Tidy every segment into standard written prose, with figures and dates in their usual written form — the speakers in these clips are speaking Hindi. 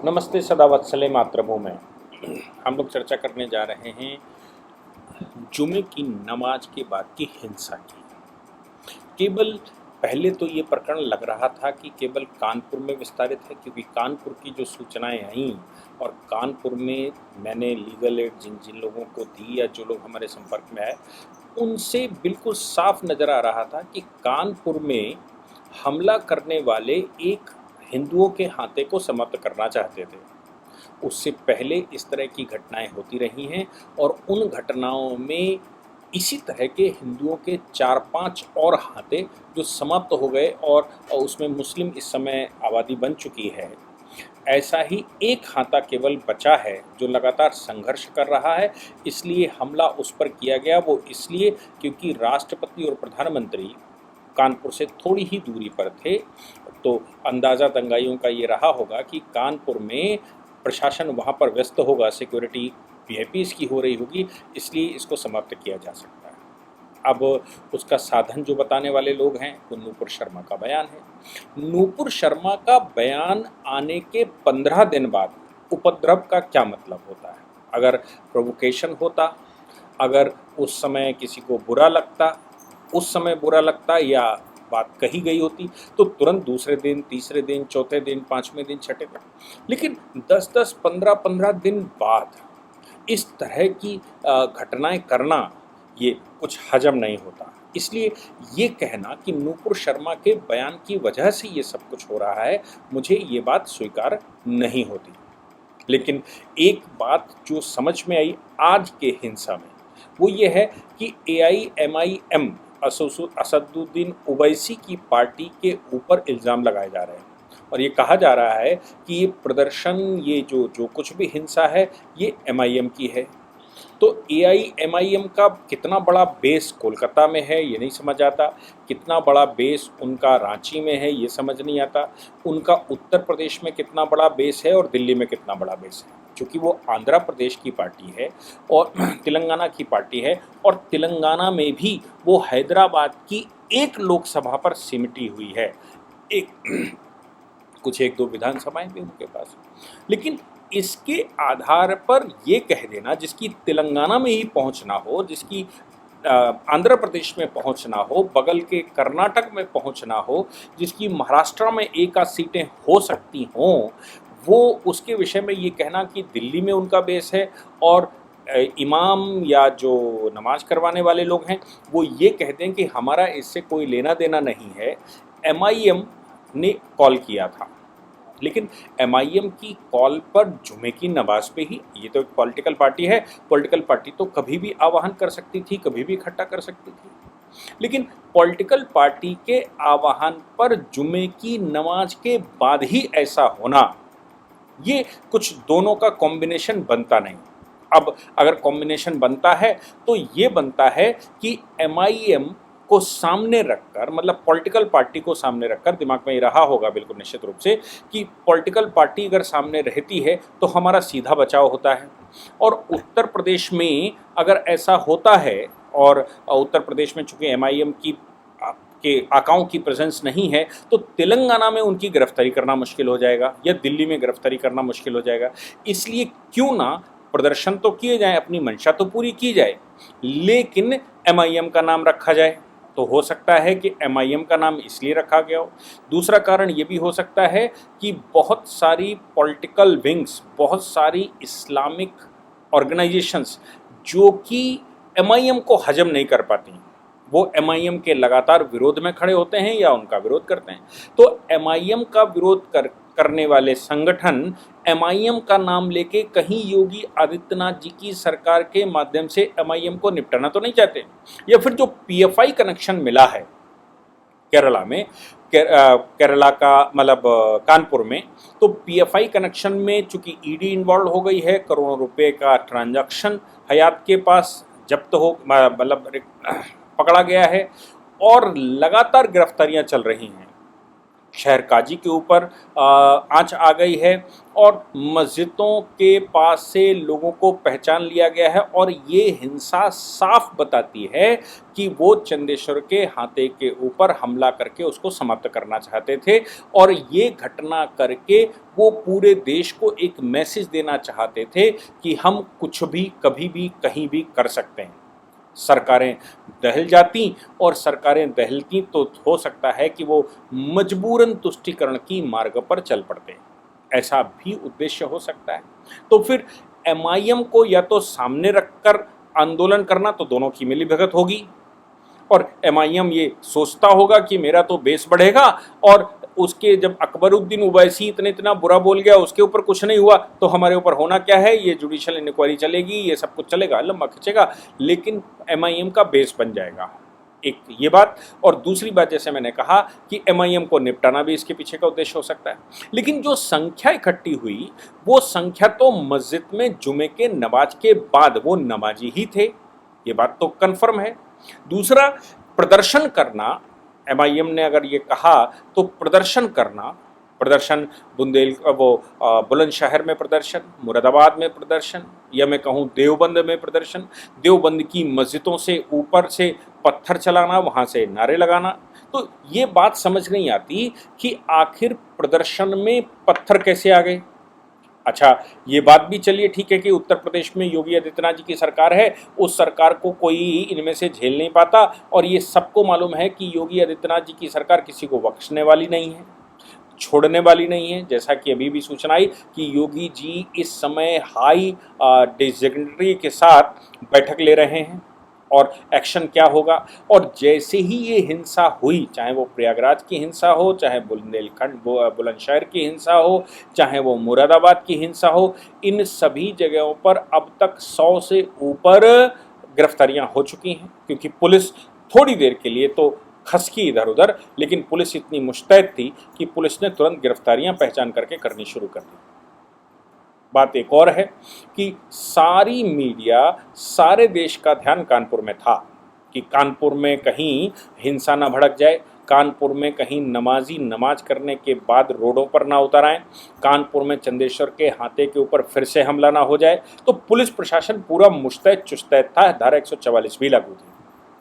नमस्ते सदावत्सले मातृभूमि। हम लोग चर्चा करने जा रहे हैं जुमे की नमाज के बाद की हिंसा की। केवल पहले तो ये प्रकरण लग रहा था कि केवल कानपुर में विस्तारित है, क्योंकि कानपुर की जो सूचनाएं आईं और कानपुर में मैंने लीगल एड जिन जिन लोगों को दी या जो लोग हमारे संपर्क में आए उनसे बिल्कुल साफ नज़र आ रहा था कि कानपुर में हमला करने वाले एक हिंदुओं के हाथे को समाप्त करना चाहते थे। उससे पहले इस तरह की घटनाएं होती रही हैं और उन घटनाओं में इसी तरह के हिंदुओं के 4-5 और हाथे जो समाप्त हो गए और उसमें मुस्लिम इस समय आबादी बन चुकी है। ऐसा ही एक हाथा केवल बचा है जो लगातार संघर्ष कर रहा है, इसलिए हमला उस पर किया गया। वो इसलिए क्योंकि राष्ट्रपति और प्रधानमंत्री कानपुर से थोड़ी ही दूरी पर थे। तो अंदाज़ा दंगाइयों का ये रहा होगा कि कानपुर में प्रशासन वहाँ पर व्यस्त होगा, सिक्योरिटी वीआईपीज़ की हो रही होगी, इसलिए इसको समाप्त किया जा सकता है। अब उसका साधन जो बताने वाले लोग हैं वो नूपुर शर्मा का बयान है। नूपुर शर्मा का बयान आने के 15 दिन बाद उपद्रव का क्या मतलब होता है? अगर प्रोवोकेशन होता, अगर उस समय किसी को बुरा लगता, उस समय बुरा लगता या बात कही गई होती तो तुरंत दूसरे दिन, तीसरे दिन, चौथे दिन, पाँचवें दिन, छठे दिन। लेकिन 10-10, 15-15 दिन बाद इस तरह की घटनाएं करना ये कुछ हजम नहीं होता। इसलिए ये कहना कि नूपुर शर्मा के बयान की वजह से ये सब कुछ हो रहा है, मुझे ये बात स्वीकार नहीं होती। लेकिन एक बात जो समझ में आई आज के हिंसा में वो ये है कि AIMIM असदुद्दीन ओवैसी की पार्टी के ऊपर इल्ज़ाम लगाए जा रहे हैं और ये कहा जा रहा है कि ये प्रदर्शन, ये जो कुछ भी हिंसा है, ये MIM की है। तो AIMIM का कितना बड़ा बेस कोलकाता में है ये नहीं समझ आता, कितना बड़ा बेस उनका रांची में है ये समझ नहीं आता, उनका उत्तर प्रदेश में कितना बड़ा बेस है और दिल्ली में कितना बड़ा बेस है। क्योंकि वो आंध्र प्रदेश की पार्टी है और तेलंगाना की पार्टी है और तेलंगाना में भी वो हैदराबाद की एक लोकसभा पर सिमटी हुई है। एक कुछ एक दो विधानसभाएं भी उनके पास, लेकिन इसके आधार पर ये कह देना जिसकी तेलंगाना में ही पहुंच ना हो, जिसकी आंध्र प्रदेश में पहुंच ना हो, बगल के कर्नाटक में पहुंच ना हो, जिसकी महाराष्ट्र में एक आध सीटें हो सकती हों, वो उसके विषय में ये कहना कि दिल्ली में उनका बेस है और इमाम या जो नमाज करवाने वाले लोग हैं वो ये कहते हैं कि हमारा इससे कोई लेना देना नहीं है। MIM ने कॉल किया था, लेकिन MIM की कॉल पर जुमे की नमाज पे ही, ये तो एक पॉलिटिकल पार्टी है, पॉलिटिकल पार्टी तो कभी भी आह्वान कर सकती थी, कभी भी इकट्ठा कर सकती थी। लेकिन पॉलिटिकल पार्टी के आह्वान पर जुमे की नमाज के बाद ही ऐसा होना, ये कुछ दोनों का कॉम्बिनेशन बनता नहीं। अब अगर कॉम्बिनेशन बनता है तो ये बनता है कि MIM को सामने रखकर, मतलब पॉलिटिकल पार्टी को सामने रखकर, दिमाग में ये रहा होगा बिल्कुल निश्चित रूप से कि पॉलिटिकल पार्टी अगर सामने रहती है तो हमारा सीधा बचाव होता है। और उत्तर प्रदेश में अगर ऐसा होता है और उत्तर प्रदेश में चूंकि MIM की के आकाओं की प्रेजेंस नहीं है तो तेलंगाना में उनकी गिरफ्तारी करना मुश्किल हो जाएगा या दिल्ली में गिरफ्तारी करना मुश्किल हो जाएगा। इसलिए क्यों ना प्रदर्शन तो किए जाएं, अपनी मंशा तो पूरी की जाए, लेकिन MIM का नाम रखा जाए। तो हो सकता है कि MIM का नाम इसलिए रखा गया हो। दूसरा कारण ये भी हो सकता है कि बहुत सारी पॉलिटिकल विंग्स, बहुत सारी इस्लामिक ऑर्गेनाइजेशंस जो कि MIM को हजम नहीं कर पाती, वो MIM के लगातार विरोध में खड़े होते हैं या उनका विरोध करते हैं। तो MIM का विरोध करने वाले संगठन MIM का नाम लेके कहीं योगी आदित्यनाथ जी की सरकार के माध्यम से MIM को निपटाना तो नहीं चाहते, या फिर जो PFI कनेक्शन मिला है केरला में, केरला का मतलब कानपुर में, तो PFI कनेक्शन में चूंकि ED इन्वॉल्व हो गई है, करोड़ों रुपए का ट्रांजैक्शन हयात के पास जब्त हो, मतलब पकड़ा गया है और लगातार गिरफ्तारियां चल रही हैं। शहर काजी के ऊपर आंच आ गई है और मस्जिदों के पास से लोगों को पहचान लिया गया है और ये हिंसा साफ बताती है कि वो चंदेश्वर के हाथे के ऊपर हमला करके उसको समाप्त करना चाहते थे और ये घटना करके वो पूरे देश को एक मैसेज देना चाहते थे कि हम कुछ भी कभी भी कहीं भी कर सकते हैं। सरकारें दहल जाती और सरकारें दहलती तो हो सकता है कि वो मजबूरन तुष्टीकरण की मार्ग पर चल पड़ते, ऐसा भी उद्देश्य हो सकता है। तो फिर एमआईएम को या तो सामने रखकर आंदोलन करना तो दोनों की मिलीभगत होगी और एमआईएम ये सोचता होगा कि मेरा तो बेस बढ़ेगा और उसके जब अकबरुद्दीन उवैसी इतना बुरा बोल गया उसके ऊपर कुछ नहीं हुआ तो हमारे ऊपर होना क्या है, ये जुडिशियल इंक्वायरी चलेगी, ये सब कुछ चलेगा, लंबा खींचेगा, लेकिन एमआईएम का बेस बन जाएगा। एक ये बात, और दूसरी बात जैसे मैंने कहा कि एमआईएम को निपटाना भी इसके पीछे का उद्देश्य हो सकता है। लेकिन जो संख्या इकट्ठी हुई वो संख्या तो मस्जिद में जुमे के नमाज के बाद वो नमाजी ही थे, ये बात तो कन्फर्म है। दूसरा, प्रदर्शन करना, एमआईएम ने अगर ये कहा तो प्रदर्शन करना, प्रदर्शन बुलंदशहर में प्रदर्शन, मुरादाबाद में प्रदर्शन, या मैं कहूँ देवबंद में प्रदर्शन, देवबंद की मस्जिदों से ऊपर से पत्थर चलाना, वहाँ से नारे लगाना, तो ये बात समझ नहीं आती कि आखिर प्रदर्शन में पत्थर कैसे आ गए। अच्छा, ये बात भी चलिए ठीक है कि उत्तर प्रदेश में योगी आदित्यनाथ जी की सरकार है, उस सरकार को कोई इनमें से झेल नहीं पाता और ये सबको मालूम है कि योगी आदित्यनाथ जी की सरकार किसी को बख्शने वाली नहीं है, छोड़ने वाली नहीं है। जैसा कि अभी भी सूचना आई कि योगी जी इस समय हाई डिजिग्नेटरी के साथ बैठक ले रहे हैं और एक्शन क्या होगा। और जैसे ही ये हिंसा हुई, चाहे वो प्रयागराज की हिंसा हो, चाहे बुंदेलखंड बुलंदशहर की हिंसा हो, चाहे वो मुरादाबाद की हिंसा हो, इन सभी जगहों पर अब तक 100 से ऊपर गिरफ्तारियां हो चुकी हैं, क्योंकि पुलिस थोड़ी देर के लिए तो खसकी इधर उधर, लेकिन पुलिस इतनी मुस्तैद थी कि पुलिस ने तुरंत गिरफ्तारियां पहचान करके करनी शुरू कर दी। बात एक और है कि सारी मीडिया, सारे देश का ध्यान कानपुर में था कि कानपुर में कहीं हिंसा ना भड़क जाए, कानपुर में कहीं नमाजी नमाज करने के बाद रोडों पर ना उतर आए, कानपुर में चंदेश्वर के हाथे के ऊपर फिर से हमला ना हो जाए। तो पुलिस प्रशासन पूरा मुस्तैद चुस्तैद था, धारा 144 भी लागू थी।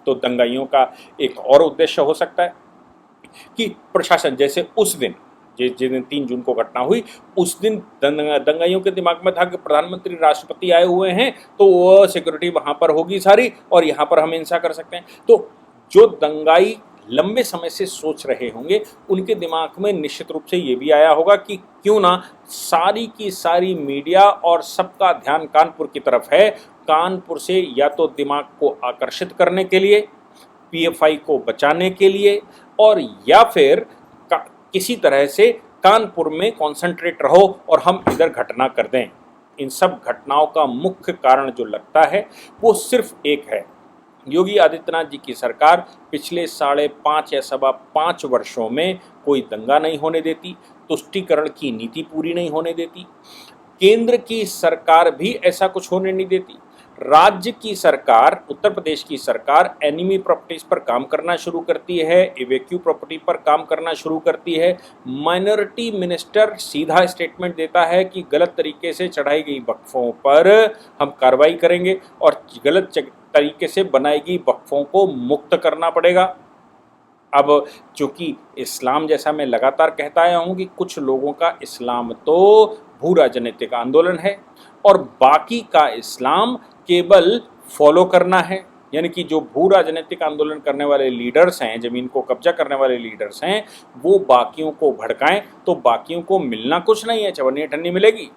तो दंगाइयों का एक और उद्देश्य हो सकता है कि प्रशासन, जैसे उस दिन जिस दिन 3 जून को घटना हुई, उस दिन दंगाइयों के दिमाग में था कि प्रधानमंत्री राष्ट्रपति आए हुए हैं तो वो सिक्योरिटी वहां पर होगी सारी और यहाँ पर हम हिंसा कर सकते हैं। तो जो दंगाई लंबे समय से सोच रहे होंगे उनके दिमाग में निश्चित रूप से ये भी आया होगा कि क्यों ना सारी की सारी मीडिया और सबका ध्यान कानपुर की तरफ है, कानपुर से या तो दिमाग को आकर्षित करने के लिए, पीएफआई को बचाने के लिए, और या फिर किसी तरह से कानपुर में कॉन्सेंट्रेट रहो और हम इधर घटना कर दें। इन सब घटनाओं का मुख्य कारण जो लगता है वो सिर्फ एक है, योगी आदित्यनाथ जी की सरकार पिछले 5.5 या 5.25 वर्षों में कोई दंगा नहीं होने देती, तुष्टीकरण की नीति पूरी नहीं होने देती, केंद्र की सरकार भी ऐसा कुछ होने नहीं देती, राज्य की सरकार, उत्तर प्रदेश की सरकार एनिमी प्रॉपर्टीज पर काम करना शुरू करती है, इवेक्यू प्रॉपर्टी पर काम करना शुरू करती है। माइनॉरिटी मिनिस्टर सीधा स्टेटमेंट देता है कि गलत तरीके से चढ़ाई गई वक्फों पर हम कार्रवाई करेंगे और गलत तरीके से बनाई गई वक्फों को मुक्त करना पड़ेगा। अब चूंकि इस्लाम, जैसा मैं लगातार कहता आया हूँ कि कुछ लोगों का इस्लाम तो भू राजनीतिक आंदोलन है और बाकी का इस्लाम केवल फॉलो करना है, यानी कि जो भू राजनीतिक आंदोलन करने वाले लीडर्स हैं, जमीन को कब्जा करने वाले लीडर्स हैं, वो बाकियों को भड़काएं तो बाकियों को मिलना कुछ नहीं है, चवन्नी ठन्नी मिलेगी।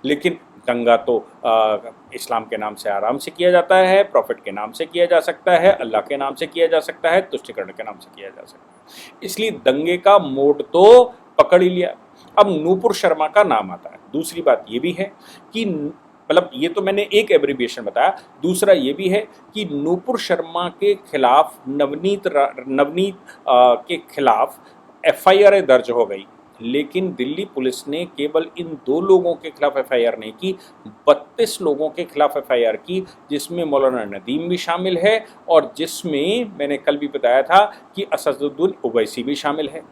लेकिन दंगा तो इस्लाम के नाम से आराम से किया जाता है, प्रॉफिट के नाम से किया जा सकता है, अल्लाह के नाम से किया जा सकता है, तुष्टीकरण के नाम से किया जा सकता है। इसलिए दंगे का मोड तो पकड़ ही लिया। अब नूपुर शर्मा का नाम आता है। दूसरी बात ये भी है कि मतलब ये तो मैंने एक एब्रिविएशन बताया, दूसरा ये भी है कि नूपुर शर्मा के खिलाफ नवनीत के खिलाफ एफआईआर दर्ज हो गई, लेकिन दिल्ली पुलिस ने केवल इन 2 लोगों के खिलाफ एफआईआर नहीं की, 32 लोगों के खिलाफ एफआईआर की, जिसमें मौलाना नदीम भी शामिल है और जिसमें मैंने कल भी बताया था कि असदुद्दीन ओवैसी भी शामिल है।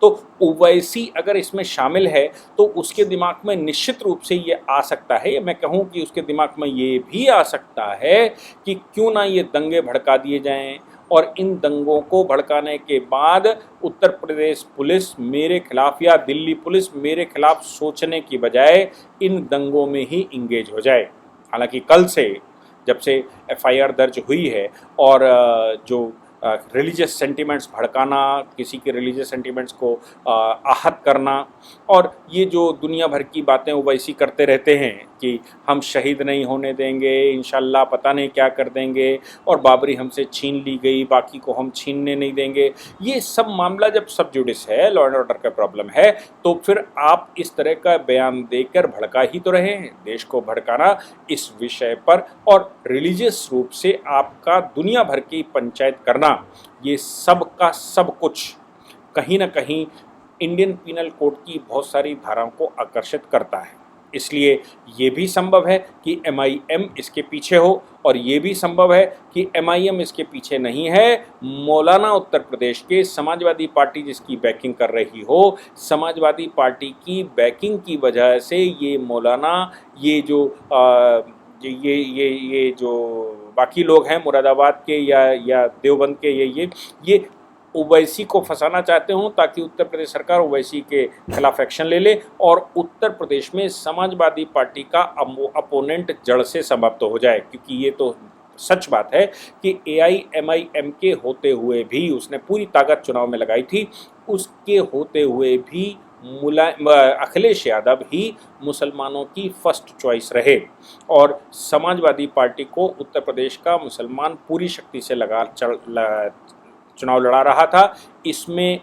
तो ओवैसी अगर इसमें शामिल है तो उसके दिमाग में निश्चित रूप से ये आ सकता है, मैं कहूँ कि उसके दिमाग में ये भी आ सकता है कि क्यों ना ये दंगे भड़का दिए जाएं, और इन दंगों को भड़काने के बाद उत्तर प्रदेश पुलिस मेरे खिलाफ या दिल्ली पुलिस मेरे खिलाफ सोचने की बजाय इन दंगों में ही इंगेज हो जाए। हालांकि कल से जब से एफआईआर दर्ज हुई है और जो रिलीजियस सेंटिमेंट्स भड़काना, किसी के रिलीजियस सेंटिमेंट्स को आहत करना, और ये जो दुनिया भर की बातें ओवैसी करते रहते हैं कि हम शहीद नहीं होने देंगे, इंशाल्लाह पता नहीं क्या कर देंगे, और बाबरी हमसे छीन ली गई, बाकी को हम छीनने नहीं देंगे, ये सब मामला जब सब जुडिस है, लॉ एंड ऑर्डर का प्रॉब्लम है, तो फिर आप इस तरह का बयान देकर भड़का ही तो रहे हैं। देश को भड़काना इस विषय पर और रिलीजियस रूप से आपका दुनिया भर की पंचायत करना, ये सब का सब कुछ कहीं ना कहीं इंडियन पीनल कोड की बहुत सारी धाराओं को आकर्षित करता है। इसलिए ये भी संभव है कि एमआईएम इसके पीछे हो, और ये भी संभव है कि एमआईएम इसके पीछे नहीं है, मौलाना उत्तर प्रदेश के समाजवादी पार्टी जिसकी बैकिंग कर रही हो, समाजवादी पार्टी की बैकिंग की वजह से ये मौलाना, ये जो ये जो बाकी लोग हैं मुरादाबाद के या देवबंद के, ये ओवैसी को फंसाना चाहते हों ताकि उत्तर प्रदेश सरकार ओवैसी के खिलाफ एक्शन ले ले और उत्तर प्रदेश में समाजवादी पार्टी का अपोनेंट जड़ से समाप्त हो जाए। क्योंकि ये तो सच बात है कि एआईएमआईएम के होते हुए भी उसने पूरी ताकत चुनाव में लगाई थी, उसके होते हुए भी अखिलेश यादव ही मुसलमानों की फर्स्ट चॉइस रहे, और समाजवादी पार्टी को उत्तर प्रदेश का मुसलमान पूरी शक्ति से चुनाव लड़ा रहा था। इसमें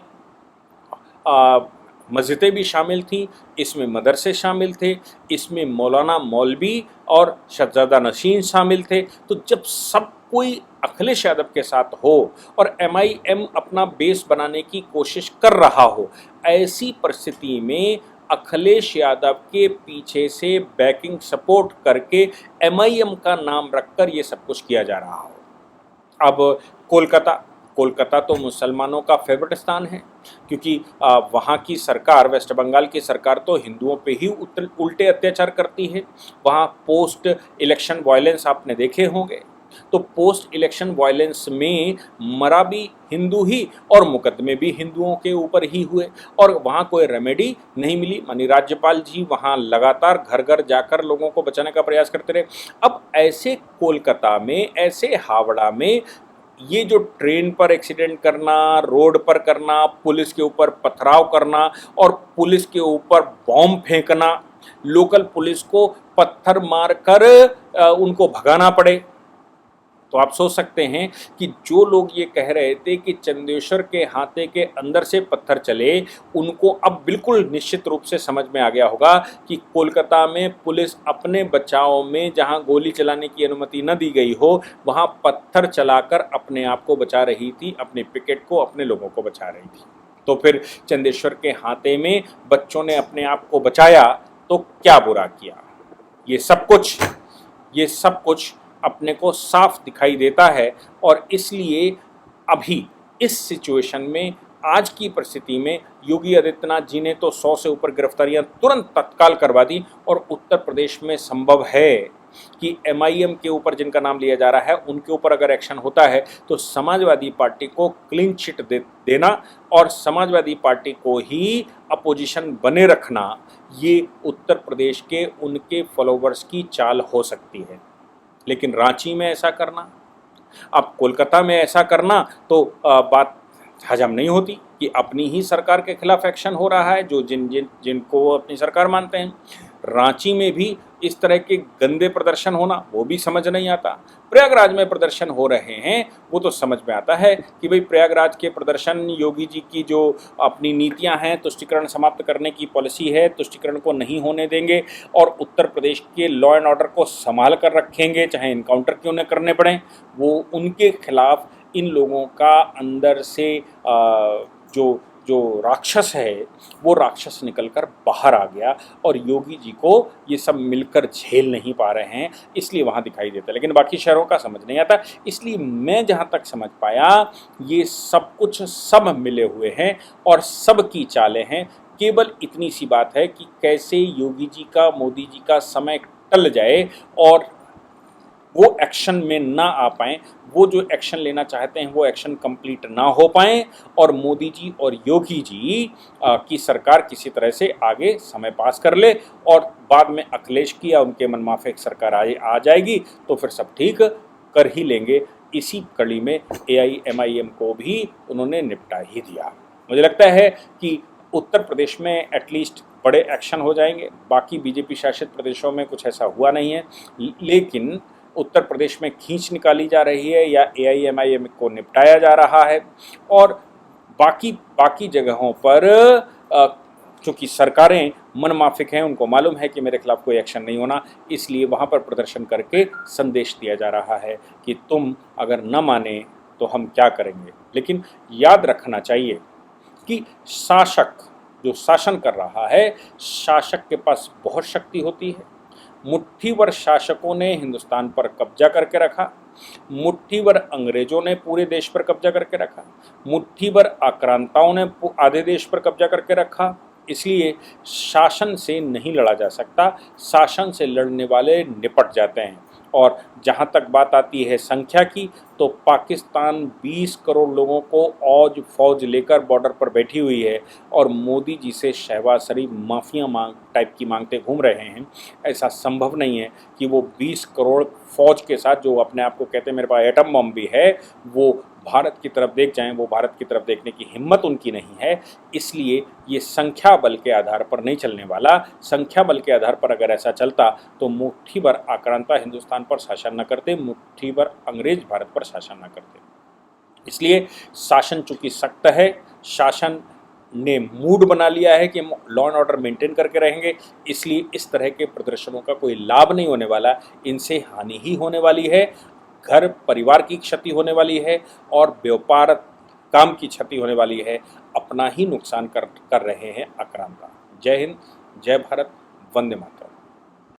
मस्जिदें भी शामिल थी, इसमें मदरसे शामिल थे, इसमें मौलाना मौलवी और शहजादा नशीन शामिल थे। तो जब सब कोई अखिलेश यादव के साथ हो और एमआईएम अपना बेस बनाने की कोशिश कर रहा हो, ऐसी परिस्थिति में अखिलेश यादव के पीछे से बैकिंग सपोर्ट करके एमआईएम का नाम रखकर ये सब कुछ किया जा रहा हो। अब कोलकाता तो मुसलमानों का फेवरेट स्थान है, क्योंकि वहाँ की सरकार, वेस्ट बंगाल की सरकार तो हिंदुओं पे ही उल्टे अत्याचार करती है। वहाँ पोस्ट इलेक्शन वायलेंस आपने देखे होंगे, तो पोस्ट इलेक्शन वायलेंस में मरा भी हिंदू ही और मुकदमे भी हिंदुओं के ऊपर ही हुए, और वहाँ कोई रेमेडी नहीं मिली। मानी राज्यपाल जी वहाँ लगातार घर घर जाकर लोगों को बचाने का प्रयास करते रहे। अब ऐसे कोलकाता में, ऐसे हावड़ा में ये जो ट्रेन पर एक्सीडेंट करना, रोड पर करना, पुलिस के ऊपर पथराव करना और पुलिस के ऊपर बॉम्ब फेंकना, लोकल पुलिस को पत्थर मारकर उनको भगाना पड़े, तो आप सोच सकते हैं कि जो लोग ये कह रहे थे कि चंदेश्वर के हाथे के अंदर से पत्थर चले, उनको अब बिल्कुल निश्चित रूप से समझ में आ गया होगा कि कोलकाता में पुलिस अपने बचाव में जहां गोली चलाने की अनुमति न दी गई हो, वहां पत्थर चलाकर अपने आप को बचा रही थी, अपने पिकेट को, अपने लोगों को बचा रही थी। तो फिर चंदेश्वर के हाथे में बच्चों ने अपने आप को बचाया तो क्या बुरा किया? ये सब कुछ अपने को साफ दिखाई देता है, और इसलिए अभी इस सिचुएशन में, आज की परिस्थिति में, योगी आदित्यनाथ जी ने तो 100 से ऊपर गिरफ्तारियां तुरंत तत्काल करवा दी, और उत्तर प्रदेश में संभव है कि एमआईएम के ऊपर जिनका नाम लिया जा रहा है उनके ऊपर अगर एक्शन होता है तो समाजवादी पार्टी को क्लीन चिट देना और समाजवादी पार्टी को ही अपोजिशन बने रखना, ये उत्तर प्रदेश के उनके फॉलोवर्स की चाल हो सकती है। लेकिन रांची में ऐसा करना, अब कोलकाता में ऐसा करना, तो बात हजम नहीं होती कि अपनी ही सरकार के खिलाफ एक्शन हो रहा है, जो जिनको वो अपनी सरकार मानते हैं। रांची में भी इस तरह के गंदे प्रदर्शन होना, वो भी समझ नहीं आता। प्रयागराज में प्रदर्शन हो रहे हैं, वो तो समझ में आता है कि भाई प्रयागराज के प्रदर्शन, योगी जी की जो अपनी नीतियां हैं, तुष्टीकरण समाप्त करने की पॉलिसी है, तुष्टीकरण को नहीं होने देंगे और उत्तर प्रदेश के लॉ एंड ऑर्डर को संभाल कर रखेंगे, चाहे इनकाउंटर क्यों न करने पड़े। वो उनके खिलाफ इन लोगों का अंदर से जो जो राक्षस है वो राक्षस निकलकर बाहर आ गया और योगी जी को ये सब मिलकर झेल नहीं पा रहे हैं, इसलिए वहाँ दिखाई देता है। लेकिन बाकी शहरों का समझ नहीं आता। इसलिए मैं जहाँ तक समझ पाया ये सब कुछ सब मिले हुए हैं और सबकी चालें हैं। केवल इतनी सी बात है कि कैसे योगी जी का, मोदी जी का समय टल जाए और वो एक्शन में ना आ पाएँ, वो जो एक्शन लेना चाहते हैं वो एक्शन कंप्लीट ना हो पाएँ और मोदी जी और योगी जी की सरकार किसी तरह से आगे समय पास कर ले और बाद में अखिलेश की या उनके मनमाफिक सरकार आ जाएगी तो फिर सब ठीक कर ही लेंगे। इसी कड़ी में AIMIM को भी उन्होंने निपटा ही दिया। मुझे लगता है कि उत्तर प्रदेश में एटलीस्ट बड़े एक्शन हो जाएंगे। बाकी बीजेपी शासित प्रदेशों में कुछ ऐसा हुआ नहीं है, लेकिन उत्तर प्रदेश में खींच निकाली जा रही है या AIMIM को निपटाया जा रहा है और बाकी जगहों पर चूँकि सरकारें मनमाफिक हैं, उनको मालूम है कि मेरे खिलाफ कोई एक्शन नहीं होना, इसलिए वहाँ पर प्रदर्शन करके संदेश दिया जा रहा है कि तुम अगर न माने तो हम क्या करेंगे। लेकिन याद रखना चाहिए कि शासक जो शासन कर रहा है, शासक के पास बहुत शक्ति होती है। मुट्ठी भर शासकों ने हिंदुस्तान पर कब्जा करके रखा, मुट्ठी भर अंग्रेजों ने पूरे देश पर कब्जा करके रखा, मुट्ठी भर आक्रांताओं ने आधे देश पर कब्जा करके रखा। इसलिए शासन से नहीं लड़ा जा सकता, शासन से लड़ने वाले निपट जाते हैं। और जहाँ तक बात आती है संख्या की, तो पाकिस्तान 20 करोड़ लोगों को औज फौज लेकर बॉर्डर पर बैठी हुई है और मोदी जी से शहबाज शरीफ माफिया टाइप की मांगते घूम रहे हैं। ऐसा संभव नहीं है कि वो 20 करोड़ फौज के साथ, जो अपने आप को कहते हैं मेरे पास एटम बम भी है, वो भारत की तरफ देख जाएं। वो भारत की तरफ देखने की हिम्मत उनकी नहीं है। इसलिए ये संख्या बल के आधार पर नहीं चलने वाला। संख्या बल के आधार पर अगर ऐसा चलता तो मुट्ठी भर आक्रांता हिंदुस्तान पर शासन न करते, मुट्ठी भर अंग्रेज भारत पर शासन न करते। इसलिए शासन चूंकि सख्त है, शासन ने मूड बना लिया है कि लॉ एंड ऑर्डर मेंटेन करके रहेंगे, इसलिए इस तरह के प्रदर्शनों का कोई लाभ नहीं होने वाला, इनसे हानि ही होने वाली है। घर परिवार की क्षति होने वाली है और व्यापार काम की क्षति होने वाली है। अपना ही नुकसान कर रहे हैं आक्रांता। जय हिंद, जय भारत, वंदे मातरम।